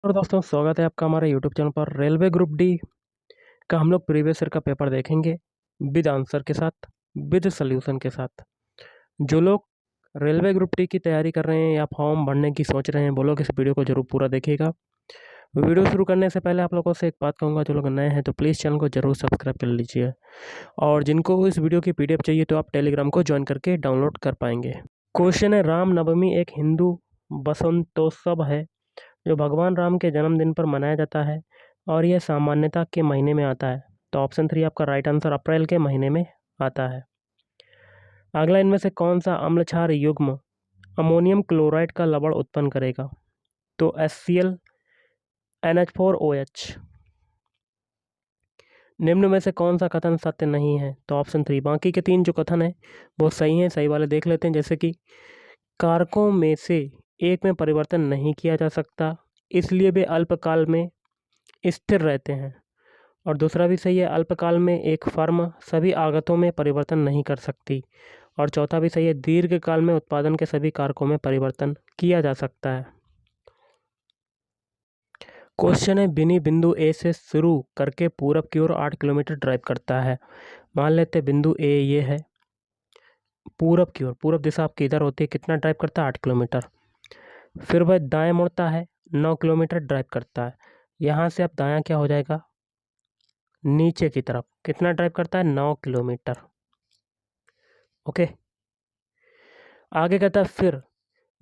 और दोस्तों स्वागत है आपका हमारे यूट्यूब चैनल पर। रेलवे ग्रुप डी का हम लोग प्रीवियस ईयर का पेपर देखेंगे विद आंसर के साथ, विद सॉल्यूशन के साथ। जो लोग रेलवे ग्रुप डी की तैयारी कर रहे हैं या फॉर्म भरने की सोच रहे हैं वो लोग इस वीडियो को जरूर पूरा देखिएगा। वीडियो शुरू करने से पहले आप लोगों से एक बात कहूँगा, जो लोग नए हैं तो प्लीज़ चैनल को जरूर सब्सक्राइब कर लीजिए, और जिनको इस वीडियो की PDF चाहिए तो आप टेलीग्राम को ज्वाइन करके डाउनलोड कर पाएंगे। क्वेश्चन है, रामनवमी एक हिंदू बसंतोत्सव है जो भगवान राम के जन्मदिन पर मनाया जाता है और यह सामान्यतः के महीने में आता है। तो ऑप्शन 3 आपका राइट आंसर अप्रैल के महीने में आता है। अगला, इनमें से कौन सा अम्ल क्षार युग्म अमोनियम क्लोराइड का लवण उत्पन्न करेगा? तो HCl NH4OH। निम्न में से कौन सा कथन सत्य नहीं है? तो ऑप्शन 3। बाकी के 3 जो कथन है वो सही हैं। सही वाले देख लेते हैं, जैसे कि कारकों में से एक में परिवर्तन नहीं किया जा सकता, इसलिए वे अल्पकाल में स्थिर रहते हैं। और दूसरा भी सही है, अल्पकाल में एक फर्म सभी आगतों में परिवर्तन नहीं कर सकती। और चौथा भी सही है, दीर्घकाल में उत्पादन के सभी कारकों में परिवर्तन किया जा सकता है। क्वेश्चन है, बिनी बिंदु ए से शुरू करके पूरब की ओर 8 किलोमीटर ड्राइव करता है। मान लेते हैं बिंदु ए ये है, पूरब की ओर, पूरब दिशा आपकी इधर होती है, कितना ड्राइव करता है? 8 किलोमीटर। फिर वह दाएं मुड़ता है, 9 किलोमीटर ड्राइव करता है। यहाँ से अब दायां क्या हो जाएगा? नीचे की तरफ। कितना ड्राइव करता है? 9 किलोमीटर। ओके, आगे कहता है फिर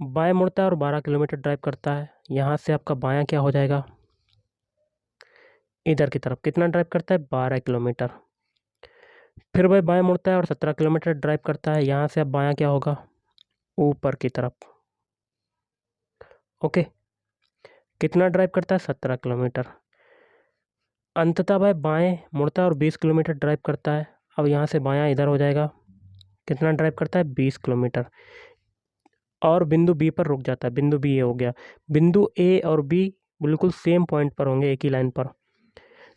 बाएं मुड़ता है और 12 किलोमीटर ड्राइव करता है। यहाँ से आपका बायां क्या हो जाएगा? इधर की तरफ। कितना ड्राइव करता है? 12 किलोमीटर। फिर वह बाएं मुड़ता है और 17 किलोमीटर ड्राइव करता है। यहाँ से अब बायां क्या होगा? ऊपर की तरफ। ओके, कितना ड्राइव करता है? 17 किलोमीटर। अंततः वह बाएं मुड़ता है और 20 किलोमीटर ड्राइव करता है। अब यहाँ से बायां इधर हो जाएगा, कितना ड्राइव करता है? 20 किलोमीटर। और बिंदु बी पर रुक जाता है। बिंदु बी ये हो गया। बिंदु ए और बी बिल्कुल सेम पॉइंट पर होंगे, एक ही लाइन पर,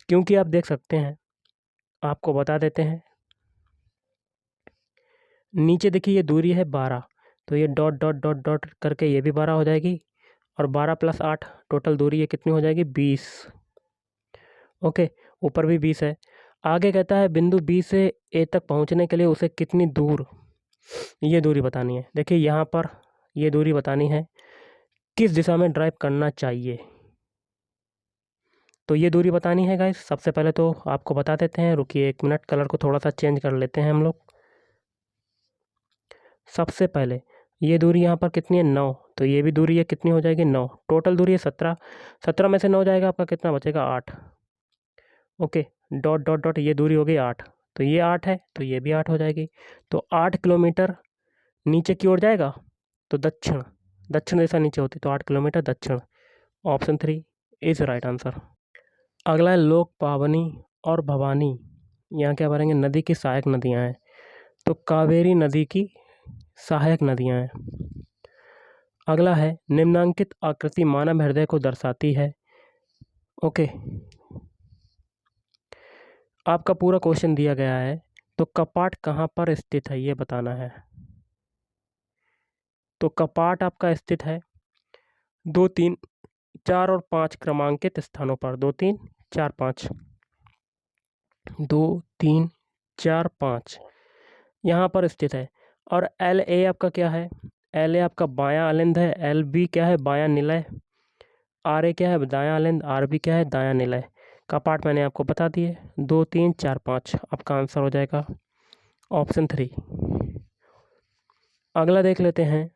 क्योंकि आप देख सकते हैं, आपको बता देते हैं। नीचे देखिए ये दूरी है 12, तो ये डॉट डॉट डॉट डॉट करके ये भी 12 हो जाएगी, और 12 + 8 टोटल दूरी ये कितनी हो जाएगी? 20। ओके, ऊपर भी 20 है। आगे कहता है बिंदु बी से ए तक पहुंचने के लिए उसे कितनी दूर, ये दूरी बतानी है। देखिए यहाँ पर ये दूरी बतानी है, किस दिशा में ड्राइव करना चाहिए, तो ये दूरी बतानी है गाइस। सबसे पहले तो आपको बता देते हैं, रुकिए 1 मिनट, कलर को थोड़ा सा चेंज कर लेते हैं हम लोग। सबसे पहले ये दूरी यहाँ पर कितनी है? 9, तो ये भी दूरी है, कितनी हो जाएगी? 9। टोटल दूरी है 17, 17 में से 9 जाएगा, आपका कितना बचेगा? 8। ओके, डॉट डॉट डॉट ये दूरी हो गई 8, तो ये 8 है, तो ये भी 8 हो जाएगी। तो 8 किलोमीटर नीचे की ओर जाएगा, तो दक्षिण, दक्षिण दिशा नीचे होती, तो 8 किलोमीटर दक्षिण। Option 3 is right answer. अगला है लोक पावनी और भवानी, यहाँ क्या भरेंगे? नदी की सहायक नदियाँ हैं, तो कावेरी नदी की सहायक नदियाँ हैं। अगला है निम्नांकित आकृति मानव हृदय को दर्शाती है। ओके, आपका पूरा क्वेश्चन दिया गया है, तो कपाट कहाँ पर स्थित है ये बताना है। तो कपाट आपका स्थित है 2, 3, 4 और 5 क्रमांकित स्थानों पर। 2, 3, 4, 5, 2, 3, 4, 5 यहाँ पर स्थित है। और LA आपका क्या है? LA आपका बायां अलिंद है। LB क्या है? बायां निलय। RA क्या है? दायां अलिंद। RB क्या है? दायां निलय। कपाट मैंने आपको बता दिए, 2, 3, 4, 5 आपका आंसर हो जाएगा ऑप्शन 3। अगला देख लेते हैं,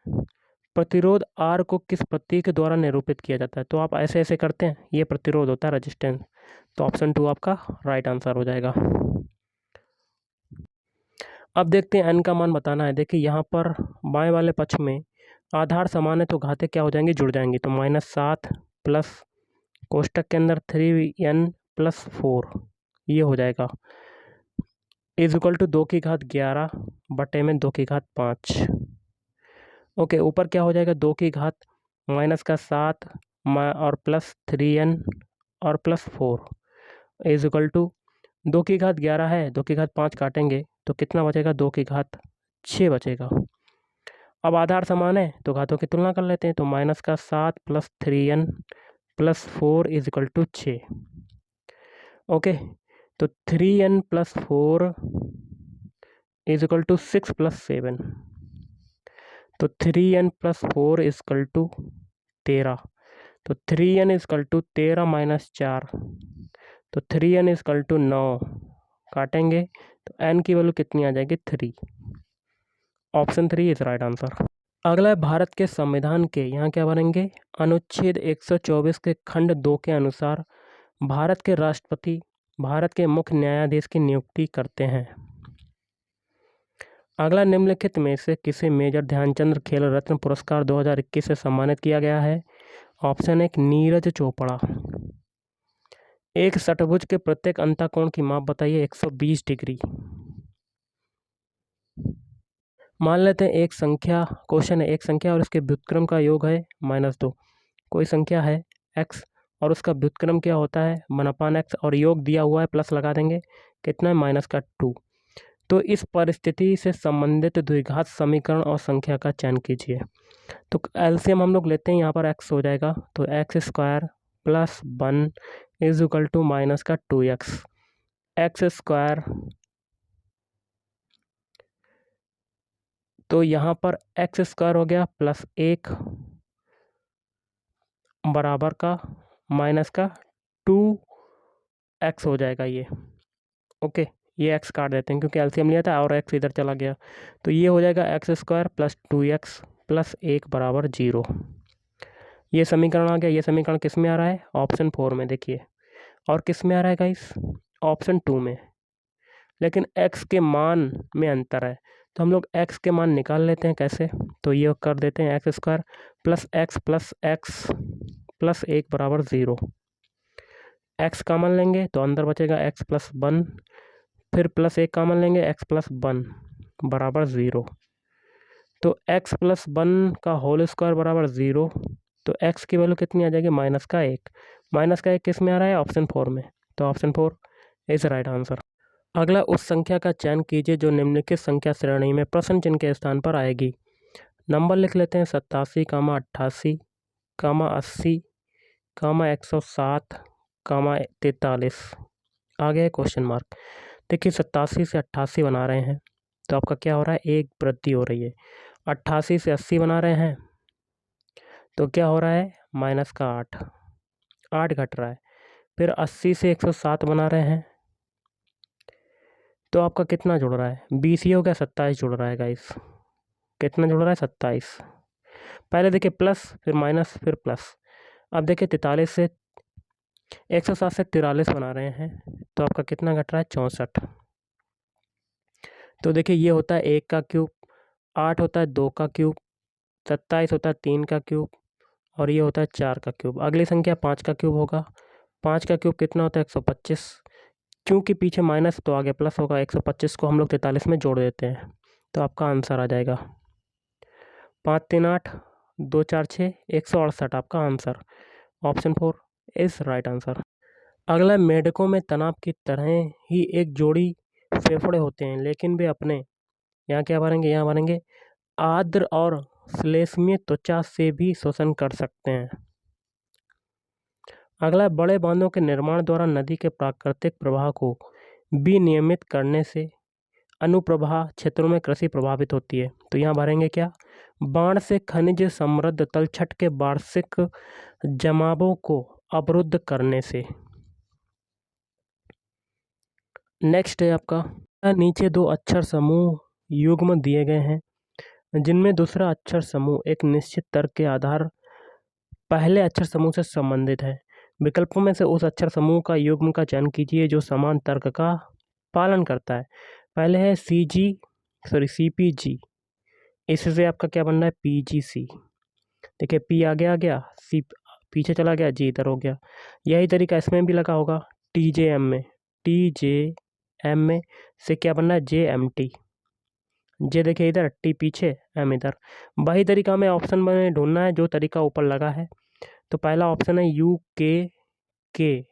प्रतिरोध R को किस प्रतीक द्वारा निरूपित किया जाता है? तो आप ऐसे ऐसे करते हैं, ये प्रतिरोध होता है, रेजिस्टेंस। तो ऑप्शन 2 आपका राइट आंसर हो जाएगा। अब देखते हैं n का मान बताना है। देखिए यहाँ पर बाएं वाले पक्ष में आधार समान है, तो घातें क्या हो जाएंगी? जुड़ जाएंगी। तो -7 प्लस कोष्टक के अंदर 3n + 4 ये हो जाएगा, इज इक्वल टू 2 की घात 11 बटे में 2 की घात 5। ओके, ऊपर क्या हो जाएगा? 2 की घात -7 और +3n और +4 इज इक्वल टू 2 की घात 11 है, 2 की घात 5 काटेंगे तो कितना बचेगा? 2 की घात 6 बचेगा। अब आधार समान है तो घातों की तुलना कर लेते हैं, तो -7 + 3n plus 4 is equal to 6। Okay, तो 3n plus 4 is equal to 6 plus 7, तो 3n plus 4 is equal to 13, तो 3n is equal to 13 minus 4, तो 3n इज इक्वल टू 9, काटेंगे तो n की वैल्यू कितनी आ जाएगी 3। Option 3 is right answer. अगला है भारत के संविधान के, यहाँ क्या बनेंगे, अनुच्छेद 124 के खंड 2 के अनुसार भारत के राष्ट्रपति भारत के मुख्य न्यायाधीश की नियुक्ति करते हैं। अगला, निम्नलिखित में से किसे मेजर ध्यानचंद खेल रत्न पुरस्कार 2021 से सम्मानित किया गया है। ऑप्शन 1 नीरज चोपड़ा। एक षट्भुज के प्रत्येक अंतःकोण की माप बताइए 120 डिग्री। मान लेते हैं एक संख्या, क्वेश्चन है, एक संख्या और इसके व्युत्क्रम का योग है -2। कोई संख्या है x और उसका व्युत्क्रम क्या होता है 1/x और योग दिया हुआ है, प्लस लगा देंगे, कितना है -2। तो इस परिस्थिति से संबंधित द्विघात समीकरण और संख्या का चयन कीजिए। तो एलसीएम हम लोग लेते हैं, यहाँ पर x हो जाएगा, तो x² + 1 is equal to -2x। x², तो यहाँ पर x² हो गया +1 बराबर का -2x हो जाएगा ये। ओके, ये x काट देते हैं क्योंकि एलसीएम लिया था और x इधर चला गया, तो ये हो जाएगा x² + 2x + 1 बराबर 0। ये समीकरण आ गया। ये समीकरण किस में आ रहा है, ऑप्शन 4 में, देखिए। और किस में आ रहा है गाइस, ऑप्शन 2 में, लेकिन x के मान में अंतर है, तो हम लोग x के मान निकाल लेते हैं। कैसे, तो ये कर देते हैं x² + x + x + 1 बराबर 0। x कॉमन लेंगे तो अंदर बचेगा x + 1, फिर +1 कॉमन लेंगे, x + 1 बराबर 0। तो x + 1 का होल स्क्वायर बराबर 0, तो x की वैल्यू कितनी आ जाएगी -1। -1 किस में आ रहा है, ऑप्शन 4 में, तो ऑप्शन 4 इज राइट आंसर। अगला, उस संख्या का चयन कीजिए जो निम्नलिखित संख्या श्रेणी में प्रश्न चिन्ह के स्थान पर आएगी। नंबर लिख लेते हैं 87, 88, 80, 107, 43। आगे है क्वेश्चन मार्क। देखिए 87 से 88 बना रहे हैं, तो आपका क्या हो रहा है, एक वृद्धि हो रही है। 88 से 80 बना रहे हैं, तो क्या हो रहा है, -8, 8 घट रहा है। फिर 80 से 107 बना रहे हैं, तो आपका कितना जुड़ रहा है, 20 ही हो गया, 27 जुड़ रहा है गाइस। कितना जुड़ रहा है, 27। पहले देखिए प्लस, फिर माइनस, फिर प्लस। अब देखिए 43 से 107 से 43 बना रहे हैं, तो आपका कितना घट रहा है, 64। तो देखिए ये होता है 1 का क्यूब, 8 होता है 2 का क्यूब, 27 होता है 3 का क्यूब, और ये होता है 4 का क्यूब। अगली संख्या 5 का क्यूब होगा। 5 का क्यूब कितना होता है, 125। क्योंकि पीछे माइनस तो आगे प्लस होगा, 125 को हम लोग 43 में जोड़ देते हैं, तो आपका आंसर आ जाएगा 5 3 8 2 4 6 168। आपका answer option 4 is right answer. अगला, मेढकों में तनाव की तरह ही एक जोड़ी फेफड़े होते हैं, लेकिन वे अपने, यहाँ क्या बनेंगे, यहाँ बनेंगे आर्द्र और श्लेष्मीय त्वचा से भी शोषण कर सकते हैं। अगला, बड़े बांधों के निर्माण द्वारा नदी के प्राकृतिक प्रवाह को विनियमित करने से अनुप्रवाह क्षेत्रों में कृषि प्रभावित होती है, तो यहाँ भरेंगे क्या, बाढ़ से खनिज समृद्ध तलछट के वार्षिक जमावों को अवरुद्ध करने से। नेक्स्ट है आपका, नीचे 2 अक्षर समूह युग्म दिए गए हैं, जिनमें दूसरा अक्षर समूह एक निश्चित तर्क के आधार पहले अक्षर समूह से संबंधित है। विकल्पों में से उस अक्षर समूह का युग्म का चयन कीजिए जो समान तर्क का पालन करता है। पहले है CPG, इससे आपका क्या बन रहा है, PGC। देखिए P आगे आ गया, C पीछे चला गया, G इधर हो गया। यही तरीका इसमें भी लगा होगा। TJM में से क्या बन रहा है, JMT। जे देखिए इधर, T पीछे, M इधर। वही तरीका में ऑप्शन में ढूंढना है जो तरीका ऊपर लगा है। तो पहला ऑप्शन है UQK,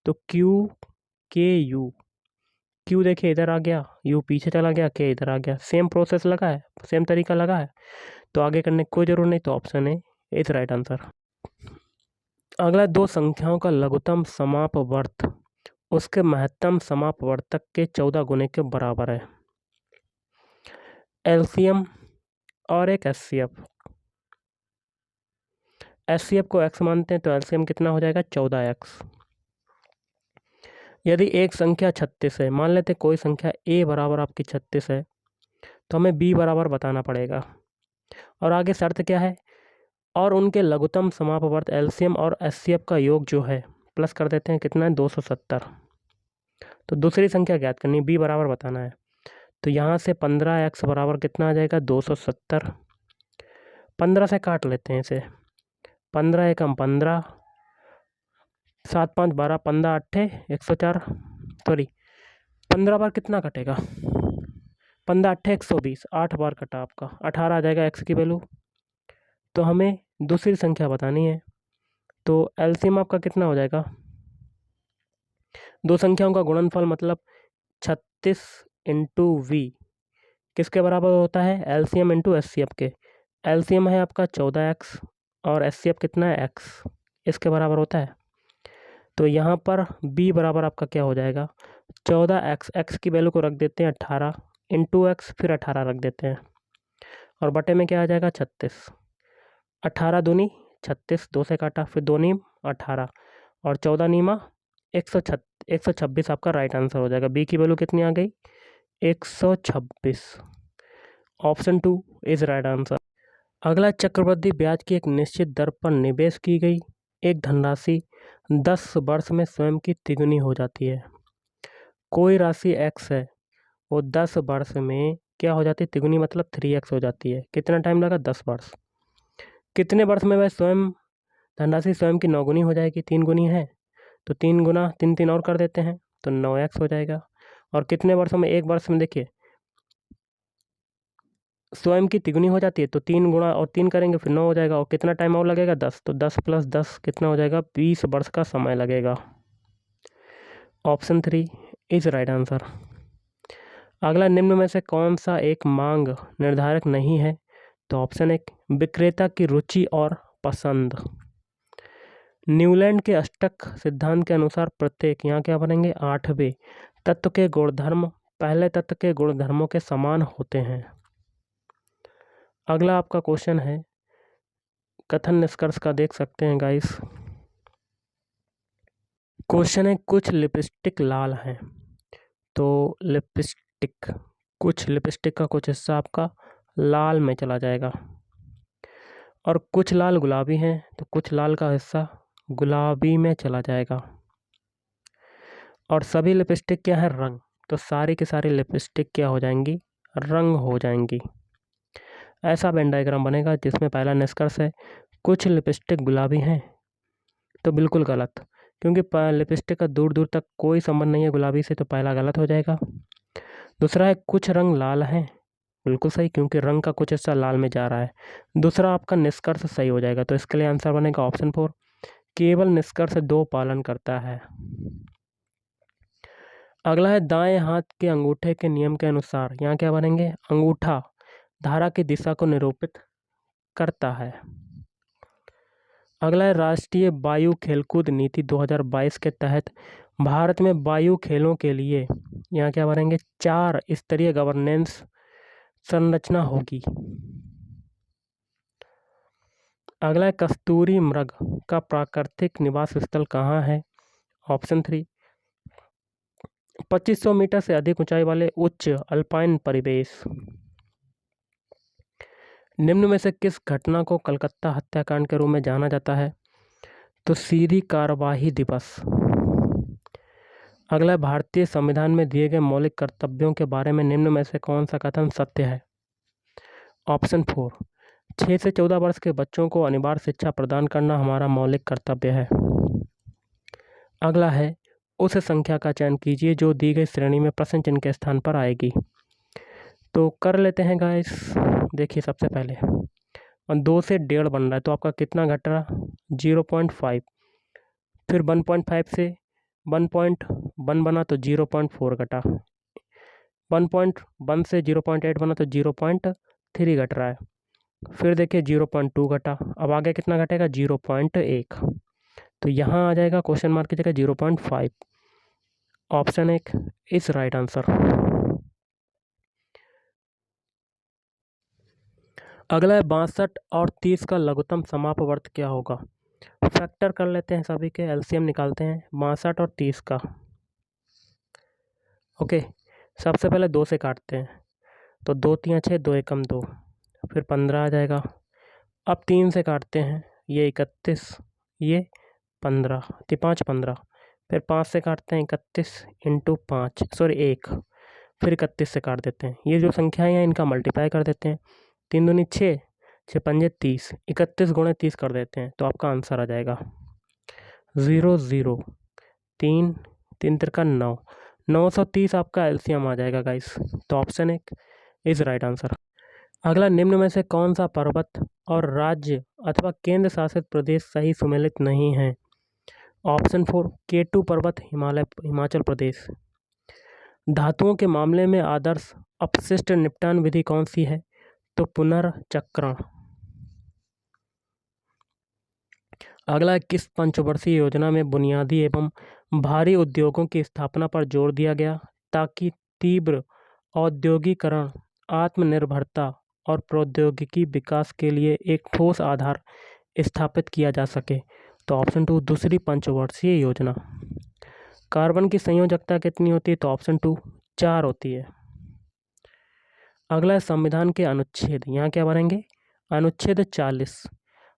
तो QKU। Q देखिए इधर आ गया, U पीछे चला गया, K इधर आ गया। सेम प्रोसेस लगा है, सेम तरीका लगा है, तो आगे करने की कोई ज़रूरत नहीं, तो ऑप्शन है इज राइट आंसर। अगला, दो संख्याओं का लघुत्तम समापवर्त उसके महत्तम समापवर्तक के 14 गुने के बराबर है। एलसीएम और एक एचसीएफ। एचसीएफ को x मानते हैं तो एलसीएम कितना हो जाएगा 14x। यदि एक संख्या 36 है, मान लेते हैं कोई संख्या a बराबर आपकी 36 है, तो हमें b बराबर बताना पड़ेगा। और आगे शर्त क्या है, और उनके लघुत्तम समापवर्त एलसीएम और एचसीएफ का योग जो है प्लस कर देते हैं, कितना है 270। तो दूसरी संख्या ज्ञात करनी, b बराबर बताना है। तो यहाँ से 15x बराबर कितना आ जाएगा 270। 15 से काट लेते हैं इसे, 15 एकम 15, 7 5 12, 15 8 104, सॉरी 15 बार कितना कटेगा, 15 8 120, 8 बार कटा आपका, 18 आ जाएगा x की वैल्यू। तो हमें दूसरी संख्या बतानी है, तो एलसीएम आपका कितना हो जाएगा, दो संख्याओं का गुणनफल मतलब 36 इंटू v किसके बराबर होता है, एलसीएम इंटू एचसीएफ के। एलसीएम है आपका 14x और एचसीएफ कितना है x, इसके बराबर होता है। तो यहाँ पर b बराबर आपका क्या हो जाएगा 14x, x की वैल्यू को रख देते हैं 18 इंटू x, फिर 18 रख देते हैं और बटे में क्या आ जाएगा 36। 18 दूनी 36, 2 से काटा, फिर 2 नीम 18 और 14 नीमा 126 आपका राइट आंसर हो जाएगा। b की वैल्यू कितनी आ गई 126। Option 2 is right answer. अगला, चक्रवृद्धि ब्याज की एक निश्चित दर पर निवेश की गई एक धनराशि 10 वर्ष में स्वयं की तिगुनी हो जाती है। कोई राशि x है, वो 10 वर्ष में क्या हो जाती है, तिगुनी मतलब 3x हो जाती है। कितना टाइम लगा 10 वर्ष। कितने वर्ष में वह स्वयं धनराशि स्वयं की 9 गुनी हो जाएगी, 3 गुनी है तो 3 गुना 3 3 और कर देते हैं तो 9x हो जाएगा। और कितने वर्षों में, एक वर्ष में देखिए स्वयं की तिगुनी हो जाती है, तो 3 गुणा और 3 करेंगे फिर 9 हो जाएगा। और कितना टाइम और लगेगा 10, तो 10 + 10 कितना हो जाएगा 20 वर्ष का समय लगेगा। Option 3 is right answer. अगला, निम्न में से कौन सा एक मांग निर्धारक नहीं है, तो ऑप्शन 1 विक्रेता की रुचि और पसंद। न्यूलैंड के अष्टक सिद्धांत के अनुसार प्रत्येक, यहाँ क्या बनेंगे 8वें तत्व के गुणधर्म पहले तत्व के गुणधर्मों के समान होते हैं। अगला आपका क्वेश्चन है, कथन निष्कर्ष का देख सकते हैं गाइस। क्वेश्चन है, कुछ लिपस्टिक लाल हैं, तो कुछ लिपस्टिक का कुछ हिस्सा आपका लाल में चला जाएगा। और कुछ लाल गुलाबी हैं, तो कुछ लाल का हिस्सा गुलाबी में चला जाएगा। और सभी लिपस्टिक क्या है रंग, तो सारी की सारी लिपस्टिक क्या हो जाएंगी, रंग हो जाएंगी। ऐसा वेन डायग्राम बनेगा जिसमें पहला निष्कर्ष है कुछ लिपस्टिक गुलाबी हैं, तो बिल्कुल गलत, क्योंकि लिपस्टिक का दूर दूर तक कोई संबंध नहीं है गुलाबी से, तो पहला गलत हो जाएगा। दूसरा है कुछ रंग लाल हैं, बिल्कुल सही, क्योंकि रंग का कुछ हिस्सा लाल में जा रहा है। दूसरा आपका निष्कर्ष सही हो जाएगा, तो इसके लिए आंसर बनेगा ऑप्शन 4, केवल निष्कर्ष 2 पालन करता है। अगला है, दाएं हाथ के अंगूठे के नियम के अनुसार, यहाँ क्या बनेंगे, अंगूठा धारा की दिशा को निरूपित करता है। अगला है, राष्ट्रीय वायु खेलकूद नीति 2022 के तहत भारत में वायु खेलों के लिए, यहाँ क्या बनेंगे 4 स्तरीय गवर्नेंस संरचना होगी। अगला है, कस्तूरी मृग का प्राकृतिक निवास स्थल कहाँ है, ऑप्शन 3 2500 मीटर से अधिक ऊंचाई वाले उच्च अल्पाइन परिवेश। निम्न में से किस घटना को कलकत्ता हत्याकांड के रूप में जाना जाता है, तो सीधी कार्यवाही दिवस। अगला, भारतीय संविधान में दिए गए मौलिक कर्तव्यों के बारे में निम्न में से कौन सा कथन सत्य है, ऑप्शन 4 6 से 14 वर्ष के बच्चों को अनिवार्य शिक्षा प्रदान करना हमारा मौलिक कर्तव्य है। अगला है, उस संख्या का चयन कीजिए जो दी गई श्रेणी में प्रश्न चिन्ह के स्थान पर आएगी। तो कर लेते हैं गाइस, देखिए सबसे पहले 2 से 1.5 बन रहा है, तो आपका कितना घट रहा 0.5, फिर 1.5 से 1.1 बना तो 0.4 घटा, 1.1 से 0.8 बना तो 0.3 घट रहा है। फिर देखिए 0.2 घटा, अब आगे कितना घटेगा 0.1, तो यहाँ आ जाएगा क्वेश्चन मार्क की जगह 0.5। Option 1 is right answer. अगला है 62 और 30 का लघुत्तम समापवर्त क्या होगा। फैक्टर कर लेते हैं, सभी के एलसीएम निकालते हैं 62 और 30 का। ओके, सबसे पहले 2 से काटते हैं, तो 2 3 6, 2 एकम 2, फिर 15 आ जाएगा। अब 3 से काटते हैं, ये 31, ये 15, 5 15, फिर 5 से काटते हैं 31 इंटू 5 सॉरी 1, फिर 31 से काट देते हैं। ये जो संख्याएं हैं इनका मल्टीप्लाई कर देते हैं, 3 दूनी 6, 6 पंजे 30, 31 गुणे 30 कर देते हैं, तो आपका आंसर आ जाएगा 0 0 3 3 तिरका 9, 930 आपका एलसीएम आ जाएगा गाइस। तो ऑप्शन 1 इज राइट आंसर। अगला, निम्न में से कौन सा पर्वत और राज्य अथवा केंद्र शासित प्रदेश सही सुमेलित नहीं है। ऑप्शन 4 K2 पर्वत हिमाचल प्रदेश। धातुओं के मामले में आदर्श अपशिष्ट निपटान विधि कौन सी है, तो पुनर्चक्रण। अगला, किस पंचवर्षीय योजना में बुनियादी एवं भारी उद्योगों की स्थापना पर जोर दिया गया ताकि तीव्र औद्योगिकरण, आत्मनिर्भरता और प्रौद्योगिकी विकास के लिए एक ठोस आधार स्थापित किया जा सके। तो ऑप्शन 2 दूसरी पंचवर्षीय योजना। कार्बन की संयोजकता कितनी होती है, तो ऑप्शन 2 4 होती है। अगला है संविधान के अनुच्छेद, यहाँ क्या भरेंगे, अनुच्छेद 40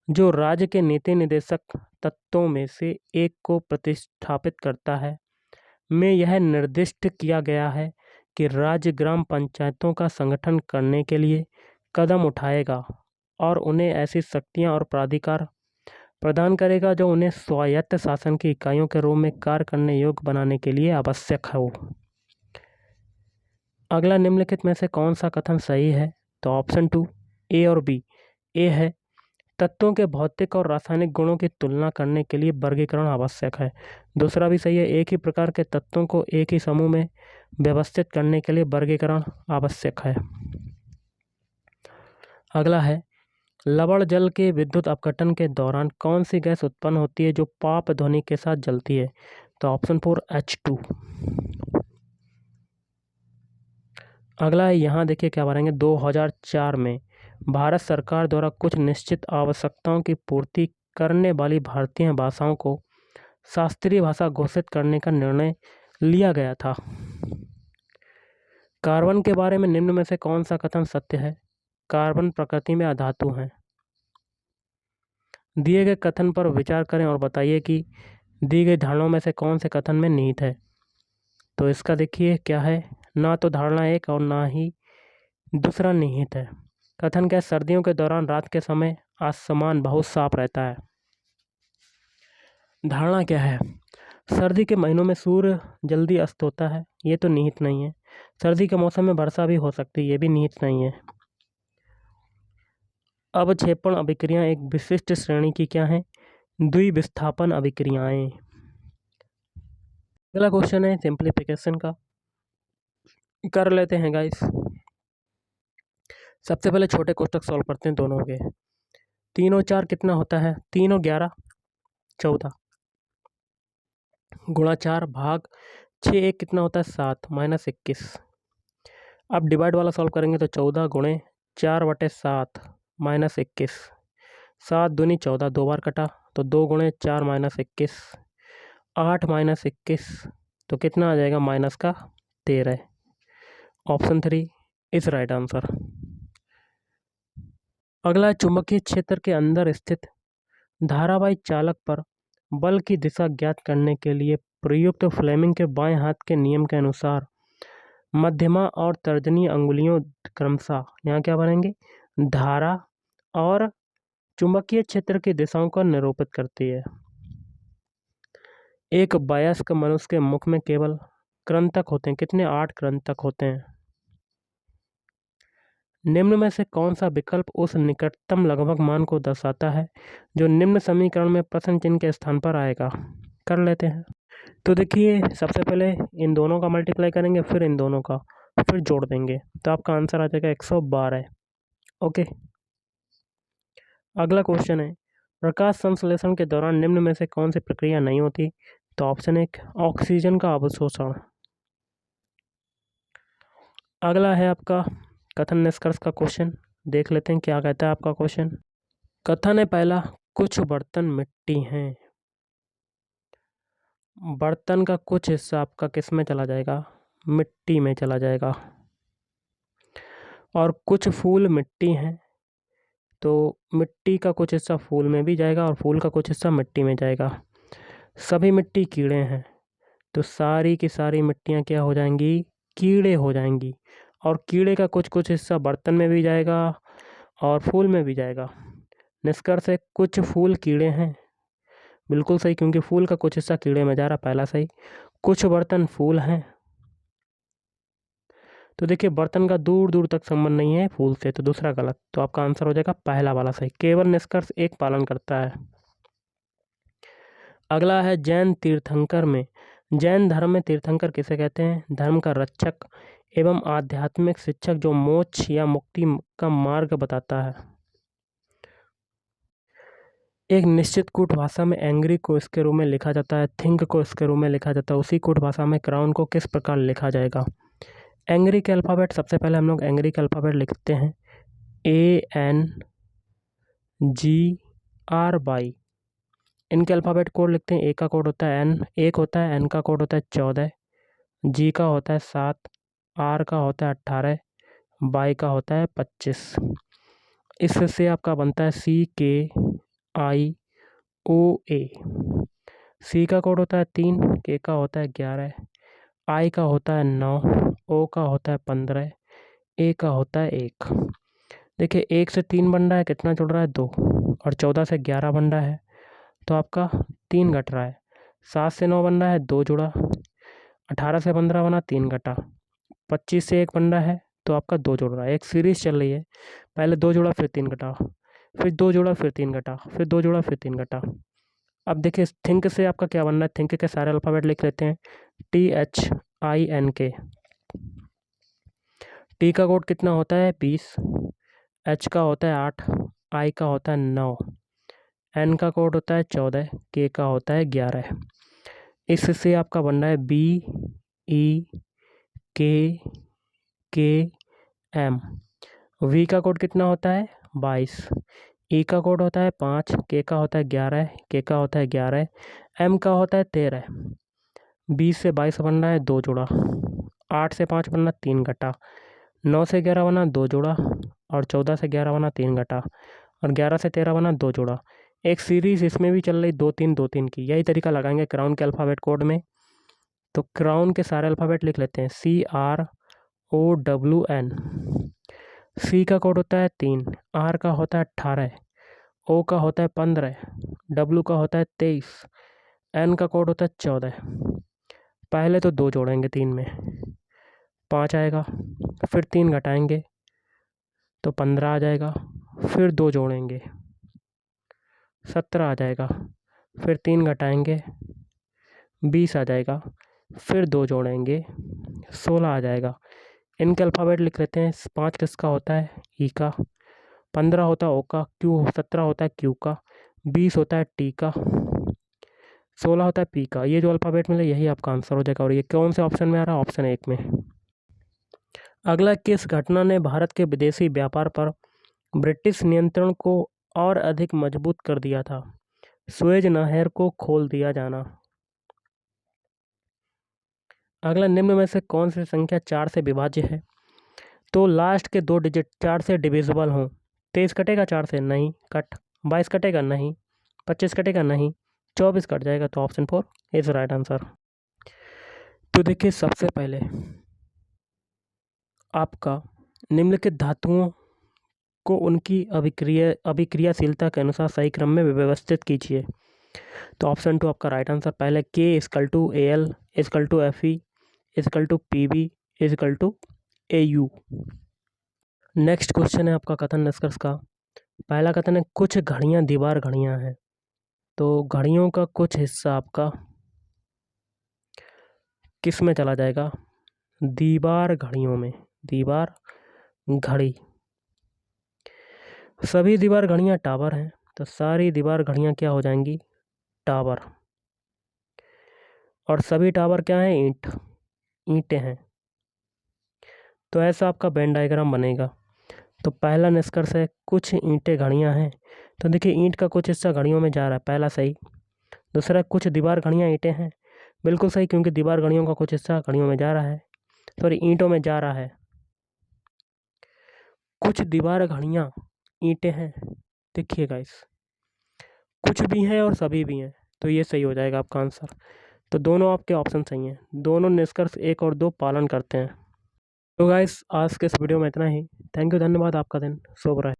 जो राज्य के नीति निर्देशक तत्वों में से एक को प्रतिस्थापित करता है, में यह निर्दिष्ट किया गया है कि राज्य ग्राम पंचायतों का संगठन करने के लिए कदम उठाएगा और उन्हें ऐसी शक्तियां और प्राधिकार प्रदान करेगा जो उन्हें स्वायत्त शासन की इकाइयों के रूप में कार्य करने योग्य बनाने के लिए आवश्यक हो। अगला, निम्नलिखित में से कौन सा कथन सही है, तो ऑप्शन 2 ए और बी। ए है तत्वों के भौतिक और रासायनिक गुणों की तुलना करने के लिए वर्गीकरण आवश्यक है। दूसरा भी सही है, एक ही प्रकार के तत्वों को एक ही समूह में व्यवस्थित करने के लिए वर्गीकरण आवश्यक है। अगला है, लवण जल के विद्युत अपघटन के दौरान कौन सी गैस उत्पन्न होती है जो पाप ध्वनि के साथ जलती है, तो ऑप्शन 4 H2। अगला है, यहाँ देखिए क्या भरेंगे, 2004 में भारत सरकार द्वारा कुछ निश्चित आवश्यकताओं की पूर्ति करने वाली भारतीय भाषाओं को शास्त्रीय भाषा घोषित करने का निर्णय लिया गया था। कार्बन के बारे में निम्न में से कौन सा कथन सत्य है। कार्बन प्रकृति में अधातु है। दिए गए कथन पर विचार करें और बताइए कि दी गई धारणाओं में से कौन से कथन में निहित है। तो इसका देखिए क्या है, ना तो धारणा 1 और ना ही दूसरा निहित है। कथन क्या है, सर्दियों के दौरान रात के समय आसमान बहुत साफ रहता है। धारणा क्या है, सर्दी के महीनों में सूर्य जल्दी अस्त होता है, ये तो निहित नहीं है। सर्दी के मौसम में वर्षा भी हो सकती है, ये भी निहित नहीं है। अवक्षेपण अभिक्रियाएं एक विशिष्ट श्रेणी की क्या है, द्विविस्थापन अभिक्रियाएं। अगला क्वेश्चन है सिंप्लीफिकेशन का, कर लेते हैं गाइस। सबसे पहले छोटे कोष्टक सॉल्व करते हैं दोनों के। 3 और 4 कितना होता है, 3 और 11 14 गुणा 4 भाग 6 1 कितना होता है 7 माइनस 21। अब डिवाइड वाला सॉल्व करेंगे तो 14 गुणे 4/7 माइनस 21, 7 दूनी 14, 2 बार कटा तो 2 गुणे 4 माइनस 21, 8 माइनस 21 तो कितना आ जाएगा माइनस का 13। Option 3 is right answer. अगला, चुंबकीय क्षेत्र के अंदर स्थित धारावाही चालक पर बल की दिशा ज्ञात करने के लिए प्रयुक्त फ्लेमिंग के बाएं हाथ के नियम के अनुसार मध्यमा और तर्जनी अंगुलियों क्रमशः, यहाँ क्या बनेंगे, धारा और चुंबकीय क्षेत्र की दिशाओं को निरूपित करती है। एक वयस्क मनुष्य के मुख में केवल कृंतक होते हैं, कितने, 8 कृंतक होते हैं। निम्न में से कौन सा विकल्प उस निकटतम लगभग मान को दर्शाता है जो निम्न समीकरण में प्रश्न चिन्ह के स्थान पर आएगा। कर लेते हैं। तो देखिए सबसे पहले इन दोनों का मल्टीप्लाई करेंगे, फिर इन दोनों का, फिर जोड़ देंगे, तो आपका आंसर आ जाएगा 112। ओके। अगला क्वेश्चन है, प्रकाश संश्लेषण के दौरान निम्न में से कौन सी प्रक्रिया नहीं होती? तो ऑप्शन 1 ऑक्सीजन का अवशोषण। अगला है आपका कथन निष्कर्ष का क्वेश्चन, देख लेते हैं क्या कहता है आपका क्वेश्चन। कथन है पहला, कुछ बर्तन मिट्टी हैं। बर्तन का कुछ हिस्सा आपका किस में चला जाएगा? मिट्टी में चला जाएगा। और कुछ फूल मिट्टी हैं, तो मिट्टी का कुछ हिस्सा फूल में भी जाएगा और फूल का कुछ हिस्सा मिट्टी में जाएगा। सभी मिट्टी कीड़े हैं, तो सारी की सारी मिट्टियाँ क्या हो जाएंगी? कीड़े हो जाएंगी। और कीड़े का कुछ कुछ हिस्सा बर्तन में भी जाएगा और फूल में भी जाएगा। निष्कर्ष है कुछ फूल कीड़े हैं, बिल्कुल सही, क्योंकि फूल का कुछ हिस्सा कीड़े में जा रहा, पहला सही। कुछ बर्तन फूल हैं, तो देखिए बर्तन का दूर दूर तक संबंध नहीं है फूल से, तो दूसरा गलत। तो आपका आंसर हो जाएगा पहला वाला सही। केवल निष्कर्ष एक पालन करता है। अगला है जैन तीर्थंकर में, जैन धर्म में तीर्थंकर किसे कहते हैं? धर्म का रक्षक एवं आध्यात्मिक शिक्षक जो मोक्ष या मुक्ति का मार्ग बताता है। एक निश्चित कूट भाषा में एंग्री को इसके रूप में लिखा जाता है, थिंक को इसके रूप में लिखा जाता है। उसी कूट भाषा में क्राउन को किस प्रकार लिखा जाएगा? एंग्री के अल्फ़ाबेट, सबसे पहले हम लोग एंग्री के अल्फ़ाबेट लिखते हैं ANGRY। इनके अल्फ़ाबेट कोड लिखते हैं। ए का कोड होता है N, 1 होता है, N का कोड होता है 14, G का होता है 7, R का होता है 18, Y का होता है 25। इससे आपका बनता है CKIOA। C का कोड होता है 3, K का होता है 11, I का होता है 9, O का होता है 15, A का होता है 1। देखिए 1 से 3 बन रहा है, कितना जुड़ रहा है? 2। और 14 से 11 बन रहा है, तो आपका 3 घट रहा है। 7 से 9 बन रहा है, 2 जुड़ा। 18 से 15 बना, 3 घटा। 25 से 1 बन रहा है, तो आपका 2 जुड़ रहा है। एक सीरीज चल रही है, पहले 2 जुड़ा फिर 3 घटा, फिर 2 जुड़ा फिर 3 घटा, फिर 2 जुड़ा फिर 3 घटा। अब देखिए थिंक से आपका क्या बनना है? थिंक के सारे अल्फ़ाबेट लिख लेते हैं। THINK। टी का कोड कितना होता है? 20, H का होता है 8, I का होता है 9, N का कोड होता है 14, K का होता है 11। इससे आपका बन रहा है BEKKM। V का कोड कितना होता है? 22, E का कोड होता है 5, K का होता है 11, K का होता है 11, M का होता है 13। 20 से 22 बन रहा है, 2 जुड़ा। 8 से 5 बनना, 3 घटा। 9 से 11 बना, 2 जुड़ा। और 14 से 11 बना, 3 घटा। और 11 से 13 बना, 2 जुड़ा। एक सीरीज़ इसमें भी चल रही 2-3 2-3 की। यही तरीका लगाएंगे क्राउन के अल्फ़ाबेट कोड में। तो क्राउन के सारे अल्फ़ाबेट लिख लेते हैं। CROWN। C का कोड होता है 3, R का होता है 18, O का होता है 15, W का होता है 23, N का कोड होता है 14। पहले तो 2 जोड़ेंगे 3 में, 5 आएगा। फिर 3 घटाएंगे तो 15 आ जाएगा। फिर 2 जोड़ेंगे 17 आ जाएगा। फिर 3 घटाएंगे 20 आ जाएगा। फिर 2 जोड़ेंगे 16 आ जाएगा। इनके अल्फ़ाबेट लिख लेते हैं। 5 किसका होता है? ई का। 15 होता है ओ का। 17 होता है क्यू का। 20 होता है टी का। 16 होता है पी का। ये जो अल्फ़ाबेट मिले यही आपका आंसर हो जाएगा। और ये कौन से ऑप्शन में आ रहा है? ऑप्शन 1 में। अगला, किस घटना ने भारत के विदेशी व्यापार पर ब्रिटिश नियंत्रण को और अधिक मजबूत कर दिया था? सुएज नहर को खोल दिया जाना। अगला, निम्न में से कौन सी संख्या 4 से विभाज्य है? तो लास्ट के 2 डिजिट 4 से डिविजिबल हों। 23 कटेगा 4 से? नहीं, कट। 22 कटेगा? नहीं। 25 कटेगा? नहीं। 24 कट जाएगा, तो ऑप्शन 4 इज राइट आंसर। तो देखिए सबसे पहले आपका निम्नलिखित धातुओं को उनकी अभिक्रियाशीलता के अनुसार सही क्रम में व्यवस्थित कीजिए। तो ऑप्शन 2 आपका राइट आंसर। पहले K=AL =FE PB AU। Next question है आपका कथन निष्कर्ष का। पहला कथन है कुछ घड़ियां दीवार घड़ियां हैं। तो घड़ियों का कुछ हिस्सा आपका किस में चला जाएगा? दीवार घड़ियों में। दीवार घड़ी। सभी दीवार घड़ियाँ टावर हैं, तो सारी दीवार घड़ियाँ क्या हो जाएंगी? टावर। और सभी टावर क्या हैं? ईंटें हैं। तो ऐसा आपका वेन डायग्राम बनेगा। तो पहला निष्कर्ष है, कुछ ईंटें घड़ियाँ हैं। तो देखिए, ईंट का कुछ हिस्सा घड़ियों में जा रहा है, पहला सही। दूसरा, कुछ दीवार घड़ियाँ ईंटें हैं, बिल्कुल सही, क्योंकि दीवार घड़ियों का कुछ हिस्सा घड़ियों में जा रहा है, सॉरी ईंटों में जा रहा है। कुछ दीवार घड़ियाँ ईंटें हैं, देखिए गाइस, कुछ भी हैं और सभी भी हैं, तो ये सही हो जाएगा आपका आंसर। तो दोनों आपके ऑप्शन सही हैं, दोनों निष्कर्ष 1 और 2 पालन करते हैं। तो गाइस, आज के इस वीडियो में इतना ही। थैंक यू, धन्यवाद। आपका दिन शुभ रहे।